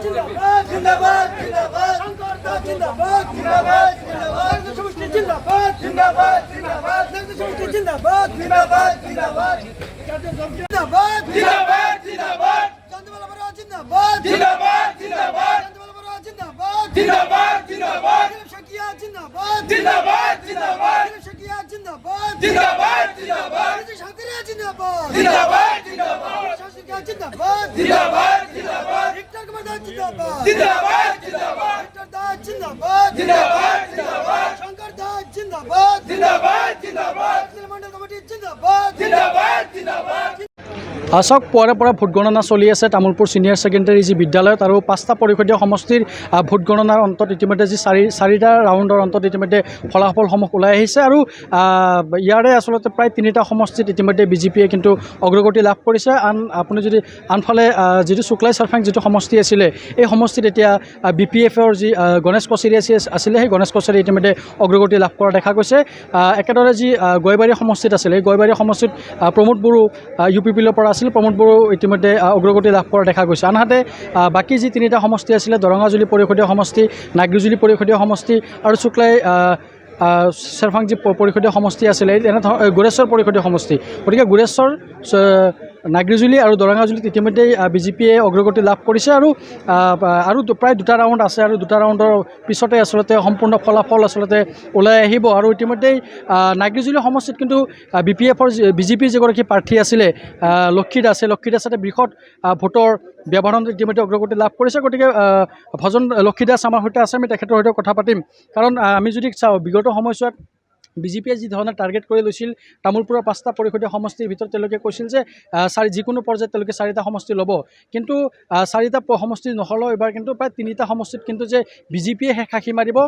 जिंदाबाद जिंदाबाद जिंदाबाद शंकर दा जिंदाबाद जिंदाबाद जिंदाबाद समष्टि जिंदाबाद जिंदाबाद जिंदाबाद समष्टि जिंदाबाद जिंदाबाद जिंदाबाद जिंदाबाद जिंदाबाद जिंदाबाद चंद्रबाला बरा जिंदाबाद जिंदाबाद जिंदाबाद चंद्रबाला बरा जिंदाबाद जिंदाबाद जिंदाबाद शकिया जिंदाबाद जिंदाबाद जिंदाबाद शकिया जिंदाबाद जिंदाबाद जिंदाबाद शांतिया जिंदाबाद जिंदाबाद जिंदाबाद शांतिया जिंदाबाद जिंदाबाद जिंदाबाद विक्टर कुमार दास जिंदाबाद जिंदाबाद जिंदाबाद विक्टर दास जिंदाबाद जिंदाबाद जिंदाबाद शंकर दास जिंदाबाद जिंदाबाद जिंदाबाद मंडल कमिटी जिंदाबाद जिंदाबाद जिंदाबाद চাওক পুৱাৰে পৰা ভোট গণনা চলি আছে তামোলপুৰ ছিনিয়ৰ ছেকেণ্ডেৰী যি বিদ্যালয়ত আৰু 5টা পৰিষদীয় সমষ্টিৰ ভোট গণনাৰ অন্তত ইতিমধ্যে যি চাৰিটা ৰাউণ্ডৰ অন্তত ইতিমধ্যে ফলাফলসমূহ ওলাই আহিছে আৰু ইয়াৰে আচলতে প্ৰায় 3টা সমষ্টিত ইতিমধ্যে বিজেপিয়ে কিন্তু অগ্ৰগতি লাভ কৰিছে আপুনি যদি আনফালে যিটো শুক্লাই চাৰফাং যিটো সমষ্টি আছিলে এই সমষ্টিত এতিয়া BPF-ৰ যি গণেশ কছাৰী আছিলে সেই গণেশ কছাৰী ইতিমধ্যে অগ্ৰগতি লাভ কৰা দেখা গৈছে একেদৰে যি গয়বাৰী সমষ্টিত আছিলে এই গয়বাৰী সমষ্টিত প্ৰমোদ বড়ো UPPৰ পৰা প্ৰমোদ বড়ো ইতিমধ্যে অগ্ৰগতি লাভ কৰা দেখা গৈছে আনহাতে বাকী যি 3টা সমষ্টি আছিলে দৰঙাজুলি পৰিষদীয় সমষ্টি নাগৰিজুলি পৰিষদীয় সমষ্টি আৰু শুক্লাই চাৰফাং যি পৰিষদীয় সমষ্টি আছিলে এনেধৰণৰ গোৰেশ্বৰ পৰিষদীয় সমষ্টি গতিকে গোৰেশ্বৰ নাগৰিজুলি আৰু দৰঙাজুলিত ইতিমধ্যে বিজেপিয়ে অগ্ৰগতি লাভ কৰিছে আৰু প্ৰায় 2টা ৰাউণ্ড আছে আৰু 2টা ৰাউণ্ডৰ পিছতে আচলতে সম্পূৰ্ণ ফলাফল আচলতে ওলাই আহিব আৰু ইতিমধ্যেই নাগৰিজুলি সমষ্টিত কিন্তু বিজেপিৰ যিগৰাকী প্ৰাৰ্থী আছিলে লক্ষী দাসে বৃহৎ ভোটৰ ব্যৱধানত ইতিমধ্যে অগ্ৰগতি লাভ কৰিছে গতিকে ভজন লক্ষী দাস আমাৰ সৈতে আছে আমি তেখেতৰ সৈতে কথা পাতিম কাৰণ আমি যদি চাওঁ বিগত সময়ছোৱাত বিজেপিয়ে যি ধৰণে টাৰ্গেট কৰি লৈছিল তামোলপুৰৰ 5টা পৰিষদীয় সমষ্টিৰ ভিতৰত তেওঁলোকে কৈছিল যে যিকোনো পৰ্যায়ত তেওঁলোকে 4টা সমষ্টি ল'ব কিন্তু 4টা সমষ্টি নহ'লেও এবাৰ কিন্তু প্ৰায় 3টা সমষ্টিত কিন্তু যে বিজেপিয়ে সাক্ষী মাৰিব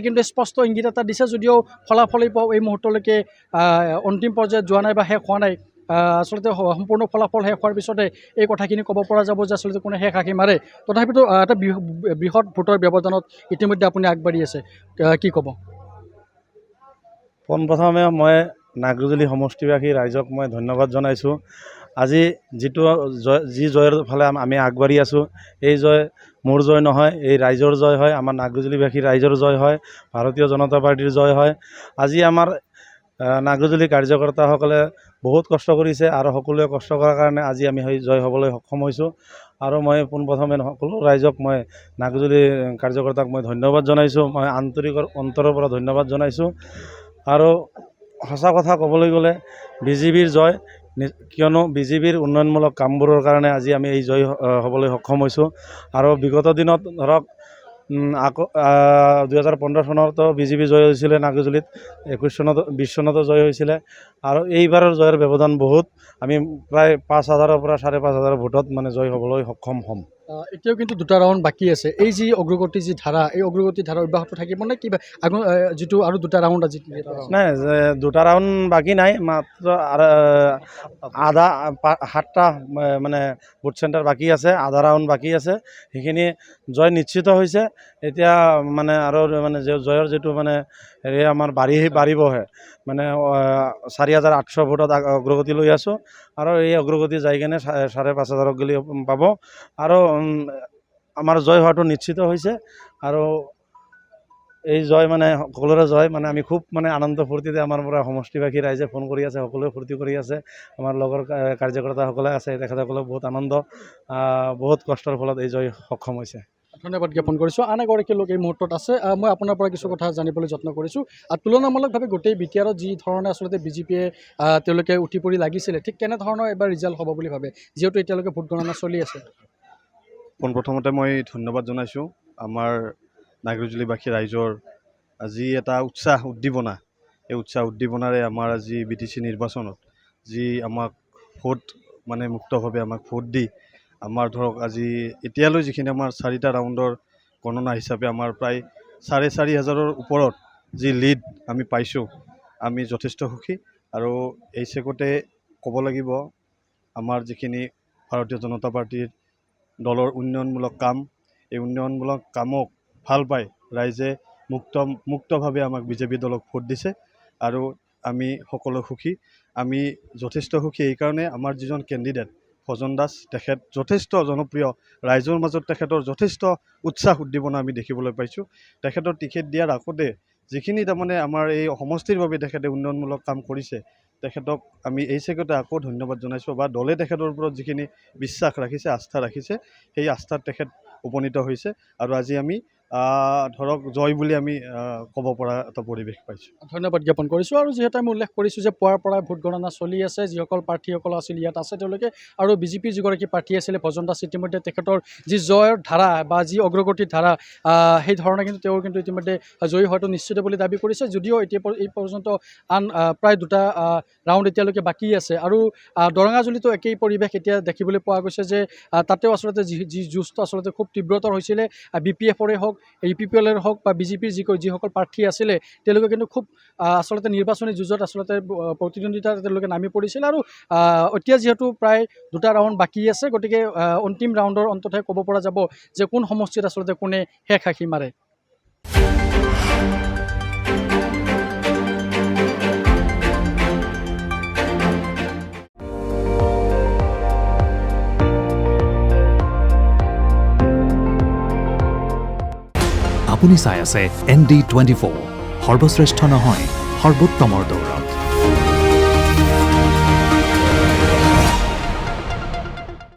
কিন্তু স্পষ্ট ইংগিত এটা দিছে যদিও ফলাফল এই মুহূৰ্তলৈকে অন্তিম পৰ্যায়ত যোৱা নাই বা শেষ হোৱা নাই আচলতে সম্পূৰ্ণ ফলাফল শেষ হোৱাৰ পিছতে এই কথাখিনি ক'ব পৰা যাব যে আচলতে কোনে সাক্ষী মাৰে তথাপিতো এটা বৃহৎ ভোটৰ ব্যৱধানত ইতিমধ্যে আপুনি আগবাঢ়ি আছে কি ক'ব পোনপ্ৰথমে মই নাগৰিজুলি সমষ্টিবাসী ৰাইজক মই ধন্যবাদ জনাইছোঁ আজি যিটো জয়ৰ ফালে আমি আগবাঢ়ি আছোঁ এই জয় মোৰ জয় নহয় এই ৰাইজৰ জয় হয় আমাৰ নাগৰিজুলিবাসী ৰাইজৰ জয় হয় ভাৰতীয় জনতা পাৰ্টিৰ জয় হয় আজি আমাৰ নাগৰিজুলি কাৰ্যকৰ্তাসকলে বহুত কষ্ট কৰিছে আৰু সকলোৱে কষ্ট কৰাৰ কাৰণে আজি আমি জয় হ'বলৈ সক্ষম হৈছোঁ আৰু মই পোনপ্ৰথমে সকলো ৰাইজক মই নাগৰিজুলি কাৰ্যকৰ্তাক মই ধন্যবাদ জনাইছোঁ মই আন্তৰিক অন্তৰৰ পৰা ধন্যবাদ জনাইছোঁ আৰু সঁচা কথা ক'বলৈ গ'লে বিজেপিৰ জয় কিয়নো বিজেপিৰ উন্নয়নমূলক কামবোৰৰ কাৰণে আজি আমি এই জয় হ'বলৈ সক্ষম হৈছোঁ আৰু বিগত দিনত ধৰক আকৌ 2015 চনতো বিজেপি জয় হৈছিলে নাগৰিজুলিত 21 চনত 20 চনতো জয় হৈছিলে আৰু এইবাৰৰ জয়ৰ ব্যৱধান বহুত আমি প্ৰায় 5,000ৰ পৰা 5,500 ভোটত মানে জয় হ'বলৈ সক্ষম হ'ম এতিয়াও কিন্তু 2টা ৰাউণ্ড বাকী আছে এই যি অগ্ৰগতি যি ধাৰা এই অগ্ৰগতি ধাৰা অব্যাহত থাকিব নে কিবা যিটো আৰু 2টা ৰাউণ্ড আজি নাই 2টা ৰাউণ্ড বাকী নাই মাত্ৰ আধা 7টা মানে ভোট চেণ্টাৰ বাকী আছে আধা ৰাউণ্ড বাকী আছে সেইখিনি জয় নিশ্চিত হৈছে এতিয়া মানে আৰু মানে জয়ৰ যিটো মানে হেৰি আমাৰ বাঢ়িবহে মানে 4,800 ভোটত অগ্ৰগতি লৈ আছোঁ আৰু এই অগ্ৰগতি যাই কিনে 5,500 গ'লে পাব আৰু আমাৰ জয় হোৱাটো নিশ্চিত হৈছে আৰু এই জয় মানে সকলোৰে জয় মানে আমি খুব মানে আনন্দ ফূৰ্তিতে আমাৰ পৰা সমষ্টিবাসী ৰাইজে ফোন কৰি আছে সকলোৱে ফূৰ্তি কৰি আছে আমাৰ লগৰ কাৰ্যকৰ্তাসকলে আছে তেখেতসকলে বহুত আনন্দ বহুত কষ্টৰ ফলত এই জয় সক্ষম হৈছে ধন্যবাদ জ্ঞাপন কৰিছোঁ আন এগৰাকী লোক এই মুহূৰ্তত আছে মই আপোনাৰ পৰা কিছু কথা জানিবলৈ যত্ন কৰিছোঁ তুলনামূলকভাৱে গোটেই বিটিআৰত যি ধৰণে আচলতে বিজেপিয়ে তেওঁলোকে উঠি পৰি লাগিছিলে ঠিক কেনেধৰণৰ এবাৰ ৰিজাল্ট হ'ব বুলি ভাবে যিহেতু এতিয়ালৈকে ভোট গণনা চলি আছে পোনপ্ৰথমতে মই ধন্যবাদ জনাইছোঁ আমাৰ নাগৰিজুলিবাসী ৰাইজৰ আজি এটা উৎসাহ উদ্দীপনাৰে আমাৰ আজি BTC নিৰ্বাচনত যি আমাক ভোট মানে মুক্তভাৱে আমাক ভোট দি আমাৰ ধৰক আজি এতিয়ালৈ যিখিনি আমাৰ 4টা ৰাউণ্ডৰ গণনা হিচাপে আমাৰ প্ৰায় 4,500ৰ ওপৰত যি লিড আমি পাইছোঁ আমি যথেষ্ট সুখী আৰু এই চেগতে ক'ব লাগিব আমাৰ যিখিনি ভাৰতীয় জনতা পাৰ্টিৰ দলৰ উন্নয়নমূলক কাম এই উন্নয়নমূলক কামক ভাল পাই ৰাইজে মুক্তভাৱে আমাক বিজেপি দলক ভোট দিছে আৰু আমি সকলো সুখী আমি যথেষ্ট সুখী এইকাৰণে আমাৰ যিজন কেণ্ডিডেট ভজন দাস তেখেত যথেষ্ট জনপ্ৰিয় ৰাইজৰ মাজত তেখেতৰ যথেষ্ট উৎসাহ উদ্দীপনা আমি দেখিবলৈ পাইছোঁ তেখেতৰ টিকেট দিয়াৰ আগতে যিখিনি তাৰমানে আমাৰ এই সমষ্টিৰ বাবে তেখেতে উন্নয়নমূলক কাম কৰিছে তেখেতক আমি এই চেগতে আকৌ ধন্যবাদ জনাইছোঁ বা দলে তেখেতৰ ওপৰত যিখিনি বিশ্বাস ৰাখিছে আস্থা ৰাখিছে সেই আস্থাত তেখেত উপনীত হৈছে আৰু আজি আমি ধৰক জয় বুলি আমি ক'ব পৰা এটা পৰিৱেশ পাইছোঁ ধন্যবাদ জ্ঞাপন কৰিছোঁ আৰু যিহেতু আমি উল্লেখ কৰিছোঁ যে পুৱাৰ পৰাই ভোট গণনা চলি আছে যিসকল প্ৰাৰ্থীসকল আছিল ইয়াত আছে তেওঁলোকে আৰু বিজেপিৰ যিগৰাকী প্ৰাৰ্থী আছিলে ভজন দাস ইতিমধ্যে তেখেতৰ যি জয়ৰ ধাৰা বা যি অগ্ৰগতিৰ ধাৰা সেই ধৰণে কিন্তু তেওঁ কিন্তু ইতিমধ্যে জয়ী হোৱাটো নিশ্চিত বুলি দাবী কৰিছে যদিও এতিয়া এই পৰ্যন্ত আন প্ৰায় 2টা ৰাউণ্ড এতিয়ালৈকে বাকী আছে আৰু দৰঙাজুলিতো একেই পৰিৱেশ এতিয়া দেখিবলৈ পোৱা গৈছে যে তাতেও আচলতে যি যুঁজটো আচলতে খুব তীব্ৰতৰ হৈছিলে BPF-ৰে হওক UPPL-ৰ হওক বা বিজেপিৰ যিসকল প্ৰাৰ্থী আছিলে তেওঁলোকে কিন্তু খুব আচলতে নিৰ্বাচনী যুঁজত আচলতে প্ৰতিদ্বন্দ্বিতা তেওঁলোকে নামি পৰিছিল আৰু এতিয়া যিহেতু প্ৰায় 2টা ৰাউণ্ড বাকী আছে গতিকে অন্তিম ৰাউণ্ডৰ অন্ততহে ক'ব পৰা যাব যে কোন সমষ্টিত আচলতে কোনে শেষ হাসি মাৰে আপুনি চাই আছে ND24 সৰ্বশ্ৰেষ্ঠ নহয় সৰ্বোত্তমৰ দৌৰত